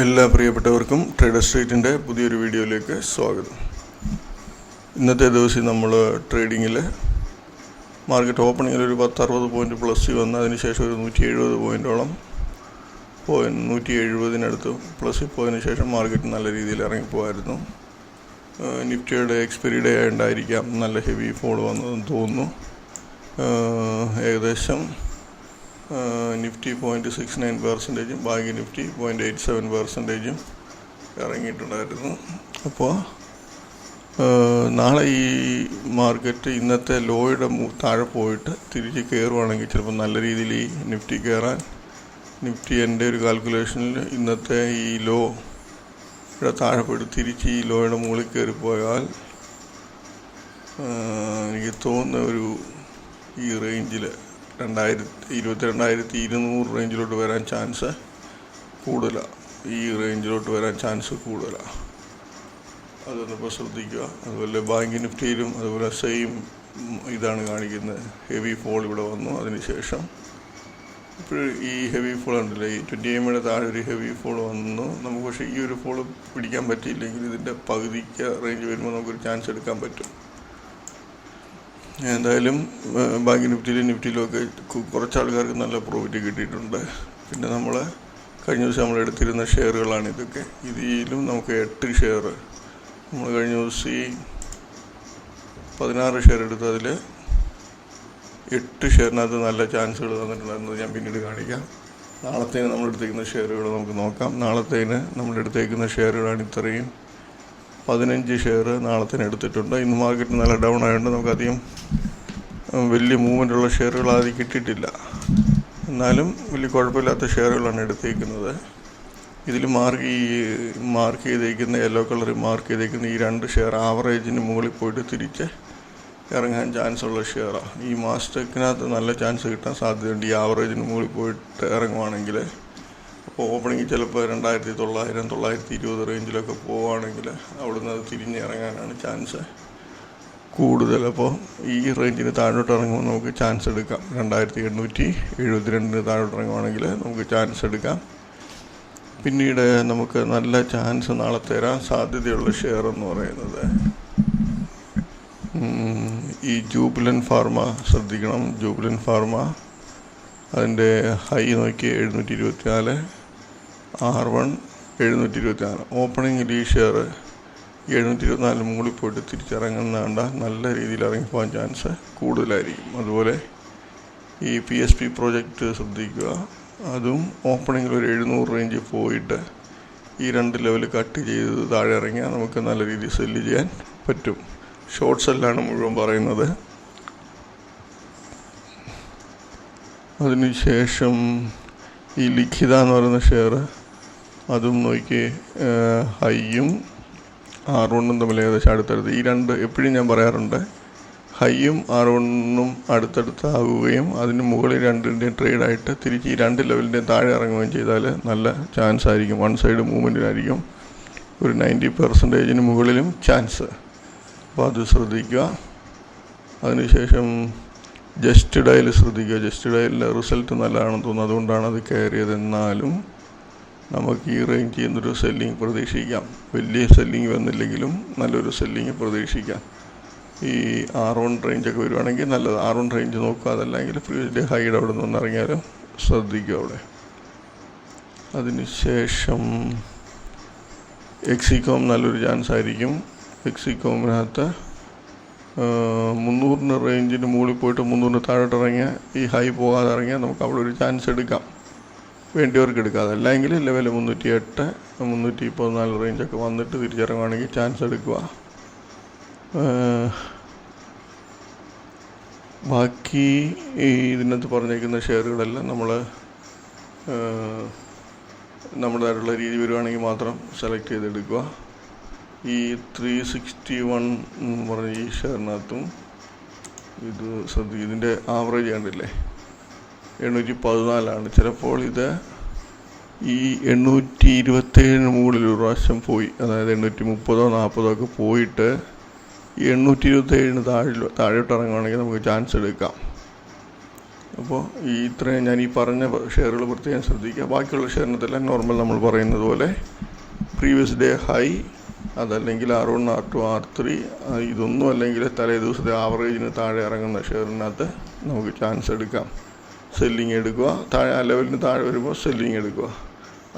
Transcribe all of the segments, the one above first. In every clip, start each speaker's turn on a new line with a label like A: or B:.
A: എല്ലാ പ്രിയപ്പെട്ടവർക്കും ട്രേഡർ സ്ട്രീറ്റിൻ്റെ പുതിയൊരു വീഡിയോയിലേക്ക് സ്വാഗതം. ഇന്നത്തെ ദിവസം നമ്മൾ ട്രേഡിങ്ങിൽ മാർക്കറ്റ് ഓപ്പണിങ്ങിൽ ഒരു 10-60 പോയിൻറ്റ് പ്ലസ് വന്ന് അതിനുശേഷം ഒരു 170 പോയിൻറ്റോളം 170 പ്ലസ് പോയതിനു ശേഷം മാർക്കറ്റ് നല്ല രീതിയിൽ ഇറങ്ങിപ്പോയിരുന്നു. നിഫ്റ്റിയുടെ എക്സ്പയറി ഡേ ആയതുകൊണ്ടായിരിക്കാം നല്ല ഹെവി ഫോൾ വന്നതെന്ന് തോന്നുന്നു. ഏകദേശം നിഫ്റ്റി 0.69%, ബാങ്ക് നിഫ്റ്റി 0.87% ഇറങ്ങിയിട്ടുണ്ടായിരുന്നു. അപ്പോൾ നാളെ ഈ മാർക്കറ്റ് ഇന്നത്തെ ലോയുടെ താഴെ പോയിട്ട് തിരിച്ച് കയറുവാണെങ്കിൽ ചിലപ്പോൾ നല്ല രീതിയിൽ ഈ നിഫ്റ്റി കയറാൻ എൻ്റെ ഒരു കാൽക്കുലേഷനിൽ ഇന്നത്തെ ഈ ലോയുടെ താഴെ പോയിട്ട് തിരിച്ച് ഈ ലോയുടെ മുകളിൽ കയറിപ്പോയാൽ എനിക്ക് തോന്നുന്ന ഒരു ഈ റേഞ്ചിൽ 22,200 റേഞ്ചിലോട്ട് വരാൻ ചാൻസ് കൂടുതലാണ്. അതൊന്നിപ്പോൾ ശ്രദ്ധിക്കുക. അതുപോലെ ബാങ്ക് നിഫ്റ്റിയിലും അതുപോലെ സെയിം ഇതാണ് കാണിക്കുന്നത്. ഹെവി ഫോൾ ഇവിടെ വന്നു. അതിനുശേഷം ഇപ്പോൾ ഈ ഹെവി ഫോൾ ഉണ്ടല്ലോ, ഈ 20 EM താഴെ ഒരു ഹെവി ഫോൾ വന്നു. നമുക്ക് പക്ഷേ ഈ ഒരു ഫോൾ പിടിക്കാൻ പറ്റിയില്ലെങ്കിൽ ഇതിൻ്റെ പകുതിക്ക് റേഞ്ച് വരുമ്പോൾ നമുക്കൊരു ചാൻസ് എടുക്കാൻ പറ്റും. എന്തായാലും ബാങ്ക് നിഫ്റ്റിയിലും ഒക്കെ കുറച്ച് ആൾക്കാർക്ക് നല്ല പ്രോഫിറ്റ് കിട്ടിയിട്ടുണ്ട്. പിന്നെ നമ്മൾ കഴിഞ്ഞ ദിവസം നമ്മൾ എടുത്തിരുന്ന ഷെയറുകളാണ് ഇതൊക്കെ. ഇതിലും നമുക്ക് 8 ഷെയർ നമ്മൾ കഴിഞ്ഞ ദിവസം 16 ഷെയർ എടുത്ത് അതിൽ 8 ഷെയറിനകത്ത് നല്ല ചാൻസുകൾ തന്നിട്ടുണ്ടായിരുന്നത് ഞാൻ പിന്നീട് കാണിക്കാം. നാളത്തേന് നമ്മൾ എടുത്തേക്കുന്ന ഷെയറുകൾ നമുക്ക് നോക്കാം. നാളത്തേന് നമ്മൾ എടുത്തേക്കുന്ന ഷെയറുകളാണ് ഇത്രയും. 15 ഷെയർ നാളത്തേന് എടുത്തിട്ടുണ്ട്. ഇന്ന് മാർക്കറ്റ് നല്ല ഡൗൺ ആയതുകൊണ്ട് നമുക്കധികം വലിയ മൂവ്മെൻ്റ് ഉള്ള ഷെയറുകൾ ആദ്യം കിട്ടിയിട്ടില്ല. എന്നാലും വലിയ കുഴപ്പമില്ലാത്ത ഷെയറുകളാണ് എടുത്തേക്കുന്നത്. ഇതിൽ മാർക്ക് ചെയ്തേക്കുന്ന യെല്ലോ കളറിൽ മാർക്ക് ചെയ്തേക്കുന്ന ഈ 2 ഷെയർ ആവറേജിന് മുകളിൽ പോയിട്ട് തിരിച്ച് ഇറങ്ങാൻ ചാൻസ് ഉള്ള ഷെയറാണ്. ഈ മാസ്റ്റക്കിനകത്ത് നല്ല ചാൻസ് കിട്ടാൻ സാധ്യതയുണ്ട് ഈ ആവറേജിന് മുകളിൽ പോയിട്ട് ഇറങ്ങുവാണെങ്കിൽ. അപ്പോൾ ഓപ്പണിങ് ചിലപ്പോൾ 2,900-920 റേഞ്ചിലൊക്കെ പോവുകയാണെങ്കിൽ അവിടുന്ന് അത് തിരിഞ്ഞ് ഇറങ്ങാനാണ് ചാൻസ് കൂടുതൽ. അപ്പോൾ ഈ റേഞ്ചിന് താഴോട്ട് ഇറങ്ങുമ്പോൾ നമുക്ക് ചാൻസ് എടുക്കാം. 2,872 താഴോട്ട് ഇറങ്ങുവാണെങ്കിൽ നമുക്ക് ചാൻസ് എടുക്കാം. പിന്നീട് നമുക്ക് നല്ല ചാൻസ് നാളെ തരാൻ സാധ്യതയുള്ള ഷെയർ എന്ന് പറയുന്നത് ഈ ജൂബിലൻറ്റ് ഫാർമ ശ്രദ്ധിക്കണം. ജൂബിലൻറ്റ് ഫാർമ അതിൻ്റെ ഹൈ നോക്കി 724, R1 724. ഓപ്പണിങ്ങിൽ ഈ ഷെയർ 724 മുകളിൽ പോയിട്ട് തിരിച്ചിറങ്ങുന്നതാണ്ട നല്ല രീതിയിൽ ഇറങ്ങിപ്പോകാൻ ചാൻസ് കൂടുതലായിരിക്കും. അതുപോലെ ഈ PSP പ്രോജക്റ്റ് ശ്രദ്ധിക്കുക. അതും ഓപ്പണിങ്ങിൽ ഒരു 700 റേഞ്ച് പോയിട്ട് ഈ 2 ലെവൽ കട്ട് ചെയ്ത് താഴെ ഇറങ്ങിയാൽ നമുക്ക് നല്ല രീതിയിൽ സെല്ല് ചെയ്യാൻ പറ്റും. ഷോർട്ട് സെല്ലാണ് മുഴുവൻ പറയുന്നത്. അതിനുശേഷം ഈ ലിഖിത എന്ന് പറയുന്ന ഷെയർ അതും നോക്കി ഹൈയും R1 തമ്മിൽ ഏകദേശം അടുത്തടുത്ത്. ഈ 2 എപ്പോഴും ഞാൻ പറയാറുണ്ട്, ഹൈയും R1 അടുത്തടുത്താവുകയും അതിന് മുകളിൽ 2ൻ്റെയും ട്രേഡായിട്ട് തിരിച്ച് ഈ 2 ലെവലിൻ്റെയും താഴെ ഇറങ്ങുകയും ചെയ്താൽ നല്ല ചാൻസ് ആയിരിക്കും. വൺ സൈഡ് മൂവ്മെൻറ്റിനായിരിക്കും ഒരു 90% മുകളിലും ചാൻസ്. അപ്പോൾ അത് ശ്രദ്ധിക്കുക. അതിനുശേഷം ജസ്റ്റ് ഡയൽ ശ്രദ്ധിക്കുക. ജസ്റ്റ് ഡയലിൻ്റെ റിസൾട്ട് നല്ലതാണെന്ന് തോന്നുന്നു, അതുകൊണ്ടാണ് അത് കയറിയത്. എന്നാലും നമുക്ക് ഈ റേഞ്ച് ചെയ്യുന്നൊരു സെല്ലിങ് പ്രതീക്ഷിക്കാം. വലിയ സെല്ലിങ് വന്നില്ലെങ്കിലും നല്ലൊരു സെല്ലിങ് പ്രതീക്ഷിക്കാം. ഈ R1 റേഞ്ചൊക്കെ വരുവാണെങ്കിൽ നല്ലത്. R1 റേഞ്ച് നോക്കുക. അതല്ലെങ്കിൽ പ്രീവിയസ് ഹൈഡ് അവിടെ നിന്ന് ഇറങ്ങിയാലും ശ്രദ്ധിക്കുക അവിടെ. അതിനുശേഷം എക്സിക്കോം നല്ലൊരു ചാൻസ് ആയിരിക്കും. എക്സിക്കോമിനകത്ത് 300 റേഞ്ചിന് മുകളിൽ പോയിട്ട് 300 താഴോട്ട് ഇറങ്ങിയാൽ ഈ ഹൈ പോകാതെ ഇറങ്ങിയാൽ നമുക്ക് അവിടെ ഒരു ചാൻസ് എടുക്കാം. വേണ്ടിയവർക്ക് എടുക്കാം. അതല്ലെങ്കിൽ ലെവൽ 308, 314 റേഞ്ചൊക്കെ വന്നിട്ട് തിരിച്ചിറങ്ങുകയാണെങ്കിൽ ചാൻസ് എടുക്കുക. ബാക്കി ഇതിനകത്ത് പറഞ്ഞേക്കുന്ന ഷെയറുകളെല്ലാം നമ്മുടേതായിട്ടുള്ള രീതി വരുവാണെങ്കിൽ മാത്രം സെലക്ട് ചെയ്തെടുക്കുക. ഈ 361 എന്ന് പറഞ്ഞ ഈ ഷെയറിനകത്തും ഇത് ശ്രദ്ധിക്കുക. ഇതിൻ്റെ ആവറേജ് കണ്ടില്ലേ 814. ചിലപ്പോൾ ഇത് ഈ 827 മുകളിൽ ഒരു പ്രാവശ്യം പോയി, അതായത് 830-40 ഒക്കെ പോയിട്ട് ഈ 827 താഴോട്ട് ഇറങ്ങുകയാണെങ്കിൽ നമുക്ക് ചാൻസ് എടുക്കാം. അപ്പോൾ ഇത്രയും ഞാൻ ഈ പറഞ്ഞ ഷെയറുകൾ പ്രത്യേകം ശ്രദ്ധിക്കുക. ബാക്കിയുള്ള ഷെയറിനകത്തെല്ലാം നോർമൽ നമ്മൾ പറയുന്നത് പോലെ പ്രീവിയസ് ഡേ ഹൈ, അതല്ലെങ്കിൽ R1, R2, R3, ഇതൊന്നും അല്ലെങ്കിൽ തലേ ദിവസത്തെ ആവറേജിന് താഴെ ഇറങ്ങുന്ന ഷെയറിനകത്ത് നമുക്ക് ചാൻസ് എടുക്കാം. സെല്ലിങ് എടുക്കുക, താഴെ ആ ലെവലിന് താഴെ വരുമ്പോൾ സെല്ലിങ് എടുക്കുക.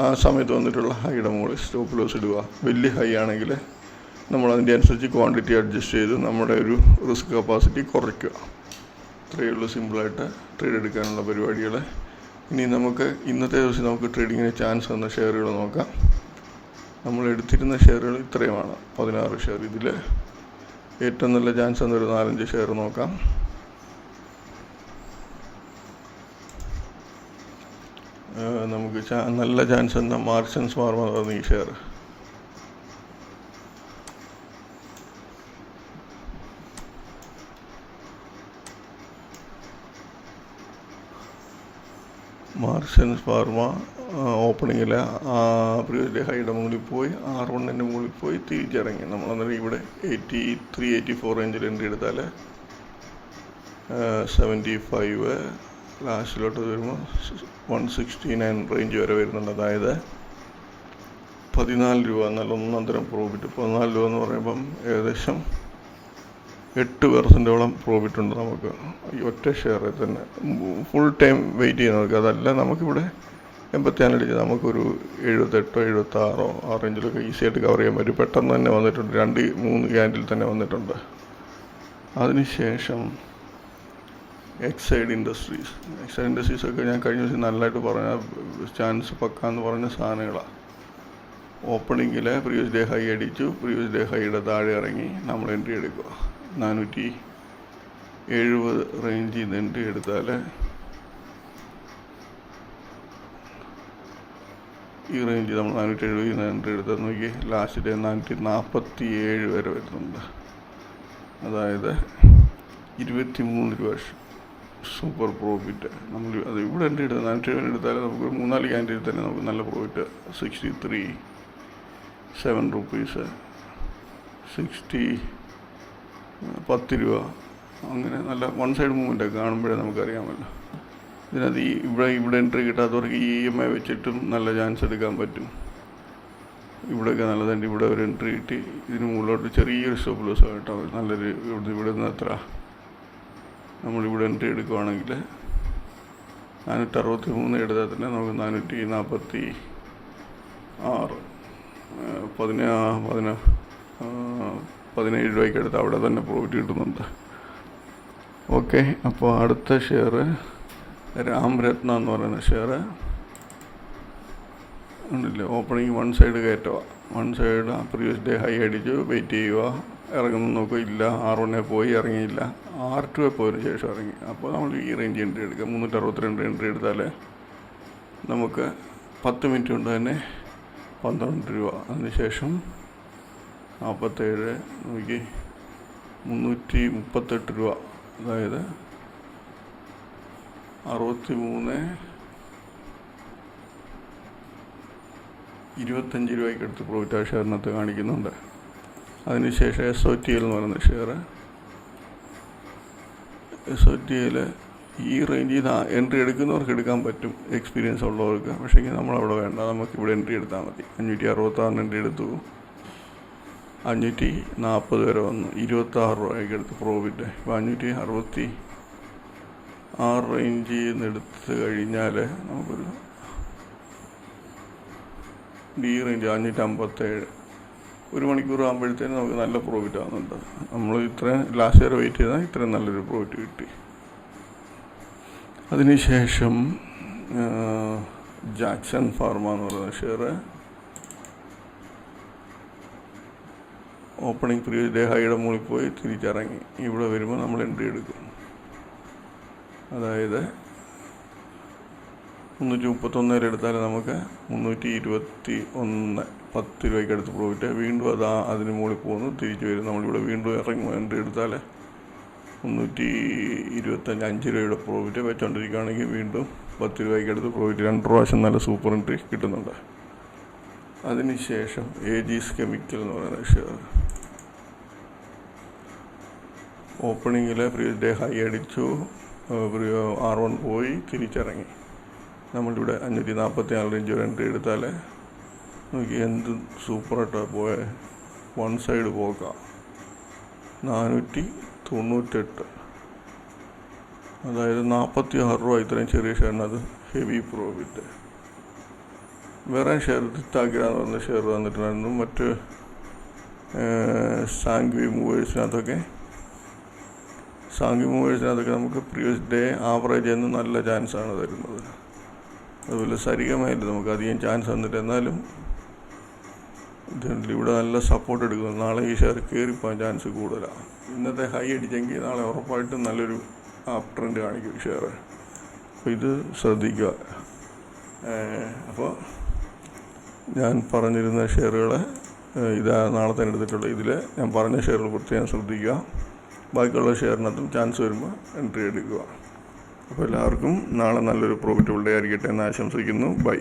A: ആ സമയത്ത് വന്നിട്ടുള്ള ഹൈയുടെ മുകളിൽ സ്റ്റോപ്പ് ലോസ് ഇടുക. വലിയ ഹൈ ആണെങ്കിൽ നമ്മൾ അതിൻ്റെ അനുസരിച്ച് ക്വാണ്ടിറ്റി അഡ്ജസ്റ്റ് ചെയ്ത് നമ്മുടെ ഒരു റിസ്ക് കപ്പാസിറ്റി കുറയ്ക്കുക. ഇത്രയേ ഉള്ളൂ സിമ്പിളായിട്ട് ട്രേഡ് എടുക്കാനുള്ള പരിപാടികൾ. ഇനി നമുക്ക് ഇന്നത്തെ ദിവസം നമുക്ക് ട്രേഡിങ്ങിന് ചാൻസ് വന്ന ഷെയറുകൾ നോക്കാം. നമ്മൾ എടുത്തിരുന്ന ഷെയറുകൾ ഇത്രയുമാണ്, 16 ഷെയർ. ഇതിൽ ഏറ്റവും നല്ല ചാൻസ് വന്നൊരു 4-5 ഷെയർ നോക്കാം. നമുക്ക് നല്ല ചാൻസ് വന്ന മാർച്ചൻസ് ഫാർമ എന്ന് പറഞ്ഞ ഈ ഷെയർ. മാർച്ചൻസ് ഫാർമ ഓപ്പണിങ്ങിൽ പ്രീവിയസ് ഡേ ഹൈയുടെ മുകളിൽ പോയി R1-ൻ്റെ മുകളിൽ പോയി തിരിച്ചിറങ്ങി. നമ്മളന്നേരം ഇവിടെ 83-84 റേഞ്ചിൽ എൻട്രി എടുത്താൽ 75 ലാസ്റ്റിലോട്ട് വരുമ്പോൾ 169 റേഞ്ച് വരെ വരുന്നുണ്ട്. അതായത് 14 രൂപ നല്ല ഒന്നാന്തരം പ്രോഫിറ്റ്. 14 രൂപ എന്ന് പറയുമ്പം ഏകദേശം 8% പ്രോഫിറ്റ് ഉണ്ട് നമുക്ക് ഈ ഒറ്റ ഷെയറിൽ തന്നെ. ഫുൾ ടൈം വെയിറ്റ് ചെയ്യുന്നവർക്ക് അതല്ല, നമുക്കിവിടെ 84 അടിച്ച് നമുക്കൊരു 78 76 ആ റേഞ്ചിലൊക്കെ ഈസി ആയിട്ട് കവർ ചെയ്യാൻ പറ്റും. പെട്ടെന്ന് തന്നെ വന്നിട്ടുണ്ട്, 2-3 ക്യാൻഡിൽ തന്നെ വന്നിട്ടുണ്ട്. അതിനുശേഷം എക്സൈഡ് ഇൻഡസ്ട്രീസ് ഒക്കെ ഞാൻ കഴിഞ്ഞ ദിവസം നല്ലതായിട്ട് പറഞ്ഞ ചാൻസ് പക്കാന്ന് പറഞ്ഞ സാധനങ്ങളാണ്. ഓപ്പണിങ്ങിൽ പ്രീവിയസ് ഡേ ഹൈ അടിച്ചു, പ്രീവിയസ് ഡേ ഹൈയുടെ താഴെ ഇറങ്ങി നമ്മൾ എൻട്രി എടുക്കുക. 470 റേഞ്ചിൽ നിന്ന് എൻട്രി എടുത്താൽ ഈ റേഞ്ച് നമ്മൾ 470 എൻട്രി എടുത്താൽ നോക്കി ലാസ്റ്റ് ഡേ 447 വരെ വരുന്നുണ്ട്. അതായത് 23 രൂപ സൂപ്പർ പ്രോഫിറ്റ്. നമ്മൾ അത് ഇവിടെ എൻട്രി എടുത്താൽ 470 എടുത്താൽ നമുക്ക് 3-4 ക്യാൻഡിൽ തന്നെ നമുക്ക് നല്ല പ്രോഫിറ്റ്. 63 റുപ്പീസ്, 10 രൂപ, അങ്ങനെ നല്ല വൺ സൈഡ് മൂവ്മെൻറ്റൊക്കെ കാണുമ്പോഴേ നമുക്കറിയാമല്ലോ. ഇതിനകത്ത് ഇവിടെ എൻട്രി കിട്ടാത്തവർക്ക് EMI വെച്ചിട്ടും നല്ല ചാൻസ് എടുക്കാൻ പറ്റും. ഇവിടെയൊക്കെ നല്ലതുണ്ട്. ഇവിടെ ഒരു എൻട്രി കിട്ടി, ഇതിന് മുകളിലോട്ട് ചെറിയൊരു സ്റ്റോപ്പ് ലോസ് കേട്ടോ. നല്ലൊരു ഇവിടെ നിന്ന് എത്ര നമ്മളിവിടെ എൻട്രി എടുക്കുകയാണെങ്കിൽ 463 എടുത്താൽ തന്നെ നമുക്ക് 446 17 രൂപയ്ക്ക് എടുത്ത് അവിടെ തന്നെ പ്രോഫിറ്റ് കിട്ടുന്നുണ്ട്. ഓക്കെ, അപ്പോൾ അടുത്ത ഷെയർ രാംരത്ന എന്ന് പറയുന്ന ഷെയർ ഉണ്ടല്ലേ. ഓപ്പണിങ് വൺ സൈഡ് കയറ്റുക, one side previous day high അടിച്ചു, വെയിറ്റ് ചെയ്യുക, ഇറങ്ങുന്നു നോക്കുക, ഇല്ല. R1 പോയി ഇറങ്ങിയില്ല, R2 പോയതിന് ശേഷം ഇറങ്ങി. അപ്പോൾ നമ്മൾ ഈ റേഞ്ച് എൻട്രി എടുക്കുക. 362 എൻട്രി എടുത്താൽ നമുക്ക് 10 മിനിറ്റ് കൊണ്ട് തന്നെ 12 രൂപ. അതിനുശേഷം 47 നോക്കി 338 രൂപ, അതായത് 63-25 രൂപയ്ക്ക് അടുത്ത് പ്രോഫിറ്റ് ആ ഷെയറിനകത്ത് കാണിക്കുന്നുണ്ട്. അതിനുശേഷം SOTL എന്ന് പറയുന്ന ഷെയർ. SOTL ഈ റേഞ്ചിൽ നിന്ന് എൻട്രി എടുക്കുന്നവർക്ക് എടുക്കാൻ പറ്റും, എക്സ്പീരിയൻസ് ഉള്ളവർക്ക്. പക്ഷേ നമ്മളവിടെ വേണ്ട, നമുക്കിവിടെ എൻട്രി എടുത്താൽ മതി. 566 എൻട്രി എടുത്തു, 540 വരെ വന്നു, 26 രൂപയ്ക്ക് എടുത്ത് പ്രോഫിറ്റ്. ഇപ്പോൾ 566 റേഞ്ചിൽ നിന്ന് എടുത്ത് കഴിഞ്ഞാൽ നമുക്കൊരു ഡി റേഞ്ച് 557 1 മണിക്കൂർ ആകുമ്പോഴത്തേനും നമുക്ക് നല്ല പ്രോഫിറ്റ് ആകുന്നുണ്ട്. നമ്മൾ ഇത്രയും ലാസ്റ്റ് ഇയർ വെയിറ്റ് ചെയ്താൽ ഇത്രയും നല്ലൊരു പ്രോഫിറ്റ് കിട്ടി. അതിനുശേഷം ജാക്സൺ ഫാർമ എന്ന് പറയുന്ന ഷെയർ ഓപ്പണിംഗ് പ്രീവിയസ് ഡേ ഹൈയുടെ മുകളിൽ പോയി തിരിച്ചിറങ്ങി. ഇവിടെ വരുമ്പോൾ നമ്മൾ എൻട്രി എടുക്കും. അതായത് 331 എടുത്താൽ നമുക്ക് 321 10 രൂപയ്ക്ക് അടുത്ത് പ്രോഫിറ്റ്. വീണ്ടും അതിന് മുകളിൽ പോകുന്നു, തിരിച്ചു വരും. നമ്മളിവിടെ വീണ്ടും ഇറങ്ങി എൻട്രി എടുത്താൽ 325 5 രൂപയുടെ പ്രോഫിറ്റ് വെച്ചുകൊണ്ടിരിക്കുകയാണെങ്കിൽ വീണ്ടും 10 രൂപയ്ക്ക് അടുത്ത് പ്രോഫിറ്റ്. 2 പ്രാവശ്യം നല്ല സൂപ്പർ എൻട്രി കിട്ടുന്നുണ്ട്. അതിനുശേഷം ഏജീസ് കെമിക്കൽ എന്ന് പറയുന്ന ഷെയർ ഓപ്പണിങ്ങിൽ പ്രീവിയസ് ഡേ ഹൈ അടിച്ചു, R1 പോയി തിരിച്ചിറങ്ങി. നമ്മളിവിടെ 544 റേഞ്ച് ഒരു എൻട്രി എടുത്താൽ നോക്കി എന്ത് സൂപ്പറായിട്ടാണ് പോയ വൺ സൈഡ് പോക്കാം. 498, അതായത് 46 രൂപ ഇത്രയും ചെറിയ ഷെയറിനത് ഹെവി പ്രോഫിറ്റ്. വേറെ ഷെയർ താഗ്രാന്ന് പറഞ്ഞ ഷെയർ വന്നിട്ടുണ്ടായിരുന്നു. മറ്റ് സാങ്വി മൂവേഴ്സിനകത്തൊക്കെ നമുക്ക് പ്രീവിയസ് ഡേ ആവറേജ് എന്ന് നല്ല ചാൻസാണ് തരുന്നത്. അതുപോലെ സരിഗമയിൽ നമുക്ക് അധികം ചാൻസ് തന്നിട്ട്, എന്നാലും ഇവിടെ നല്ല സപ്പോർട്ട് എടുക്കുന്നു. നാളെ ഈ ഷെയർ കയറിപ്പോകാൻ ചാൻസ് കൂടുതലാണ്. ഇന്നത്തെ ഹൈ അടിച്ചെങ്കിൽ നാളെ ഉറപ്പായിട്ടും നല്ലൊരു അപ് ട്രെൻഡ് കാണിക്കും ഷെയർ. അപ്പോൾ ഇത് ശ്രദ്ധിക്കുക. അപ്പോൾ ഞാൻ പറഞ്ഞിരുന്ന ഷെയറുകൾ നാളെ തന്നെ എടുത്തിട്ടുള്ള ഇതിൽ ഞാൻ പറഞ്ഞ ഷെയറുകൾ പ്രത്യേകം ശ്രദ്ധിക്കുക. ബാക്കിയുള്ള ഷെയറിനകത്തും ചാൻസ് വരുമ്പോൾ എൻട്രി എടുക്കുക. അപ്പോൾ എല്ലാവർക്കും നാളെ നല്ലൊരു പ്രോഫിറ്റബിൾ ഡേ ആയിരിക്കട്ടെ എന്ന് ആശംസിക്കുന്നു. ബൈ.